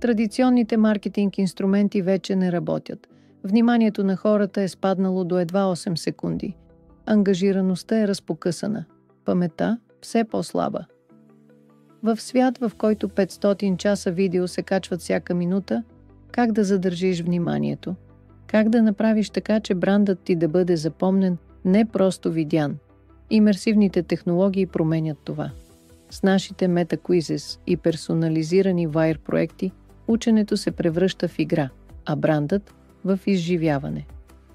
Традиционните маркетинг инструменти вече не работят. Вниманието на хората е спаднало до едва 8 секунди. Ангажираността е разпокъсана. Паметта все по-слаба. В свят, в който 500 часа видео се качват всяка минута, как да задържиш вниманието? Как да направиш така, че брандът ти да бъде запомнен, не просто видян? Имерсивните технологии променят това. С нашите MetaQuizzes и персонализирани Wire проекти, ученето се превръща в игра, а брандът в изживяване.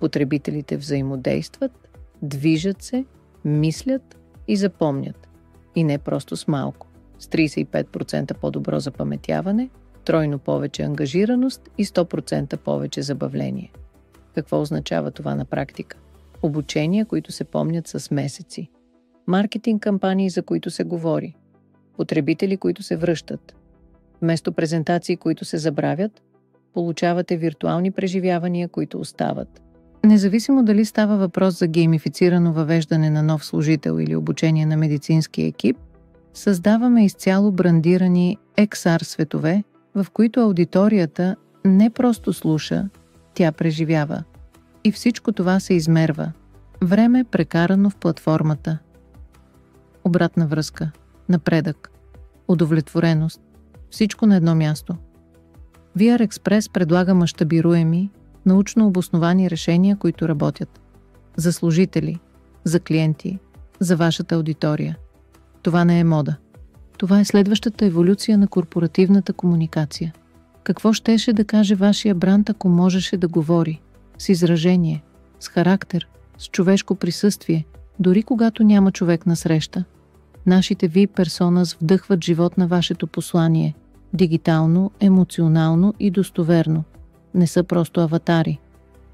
Потребителите взаимодействат, движат се, мислят и запомнят. И не просто с малко. С 35% по-добро запаметяване, тройно повече ангажираност и 100% повече забавление. Какво означава това на практика? Обучения, които се помнят с месеци. Маркетинг кампании, за които се говори. Потребители, които се връщат. Вместо презентации, които се забравят, получавате виртуални преживявания, които остават. Независимо дали става въпрос за геймифицирано въвеждане на нов служител или обучение на медицински екип, създаваме изцяло брандирани XR светове, в които аудиторията не просто слуша, тя преживява. И всичко това се измерва. Време прекарано в платформата. Обратна връзка, напредък, удовлетвореност. Всичко на едно място. VR Express предлага мащабируеми, научно обосновани решения, които работят. За служители, за клиенти, за вашата аудитория. Това не е мода. Това е следващата еволюция на корпоративната комуникация. Какво щеше да каже вашия бранд, ако можеше да говори? С изражение, с характер, с човешко присъствие, дори когато няма човек на среща. Нашите VIP-персонас вдъхват живот на вашето послание. Дигитално, емоционално и достоверно. Не са просто аватари.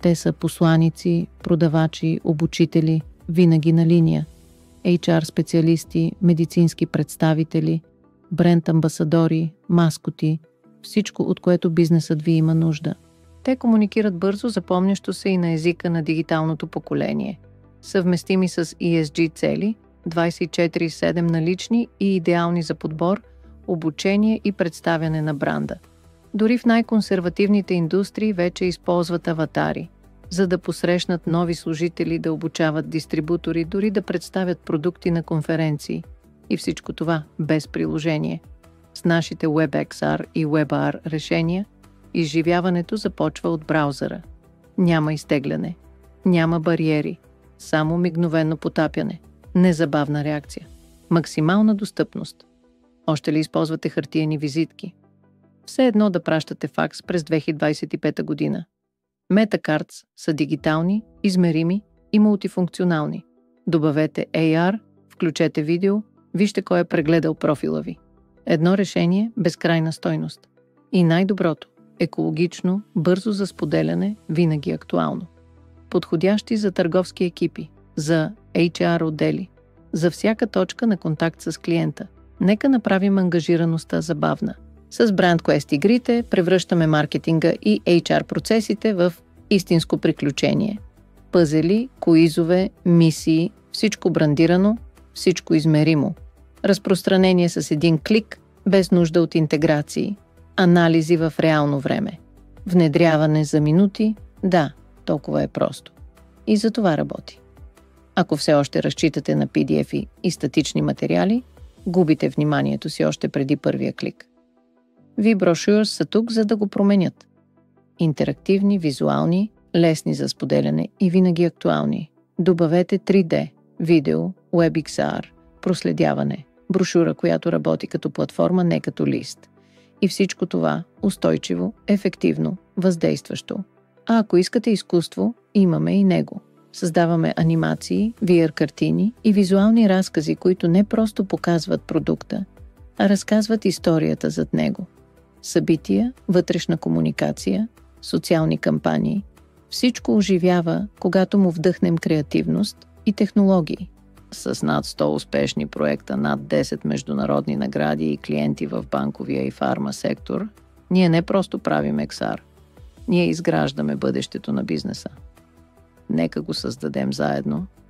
Те са посланици, продавачи, обучители, винаги на линия. HR специалисти, медицински представители, бренд амбасадори, маскоти, всичко, от което бизнесът ви има нужда. Те комуникират бързо, запомнящо се и на езика на дигиталното поколение. Съвместими с ESG цели, 24/7 налични и идеални за подбор, обучение и представяне на бранда. Дори в най-консервативните индустрии вече използват аватари, за да посрещнат нови служители, да обучават дистрибутори, дори да представят продукти на конференции. И всичко това без приложение. С нашите WebXR и WebAR решения, изживяването започва от браузъра. Няма изтегляне, няма бариери, само мигновено потапяне, незабавна реакция, максимална достъпност. Още ли използвате хартиени визитки? Все едно да пращате факс през 2025 година. MetaCards са дигитални, измерими и мултифункционални. Добавете AR, включете видео, вижте кой е прегледал профила ви. Едно решение – безкрайна стойност. И най-доброто – екологично, бързо за споделяне, винаги актуално. Подходящи за търговски екипи, за HR отдели, за всяка точка на контакт с клиента. Нека направим ангажираността забавна. С BrandQuest игрите превръщаме маркетинга и HR процесите в истинско приключение. Пъзели, куизове, мисии, всичко брандирано, всичко измеримо. Разпространение с един клик, без нужда от интеграции. Анализи в реално време. Внедряване за минути, да, толкова е просто. И за това работи. Ако все още разчитате на PDF и статични материали, губите вниманието си още преди първия клик. V-Brochures са тук, за да го променят. Интерактивни, визуални, лесни за споделяне и винаги актуални. Добавете 3D, видео, WebXR, проследяване, брошура, която работи като платформа, не като лист. И всичко това устойчиво, ефективно, въздействащо. А ако искате изкуство, имаме и него. Създаваме анимации, VR картини и визуални разкази, които не просто показват продукта, а разказват историята зад него. Събития, вътрешна комуникация, социални кампании. Всичко оживява, когато му вдъхнем креативност и технологии. С над 100 успешни проекта, над 10 международни награди и клиенти в банковия и фарма сектор, ние не просто правим XR. Ние изграждаме бъдещето на бизнеса. Нека го създадем заедно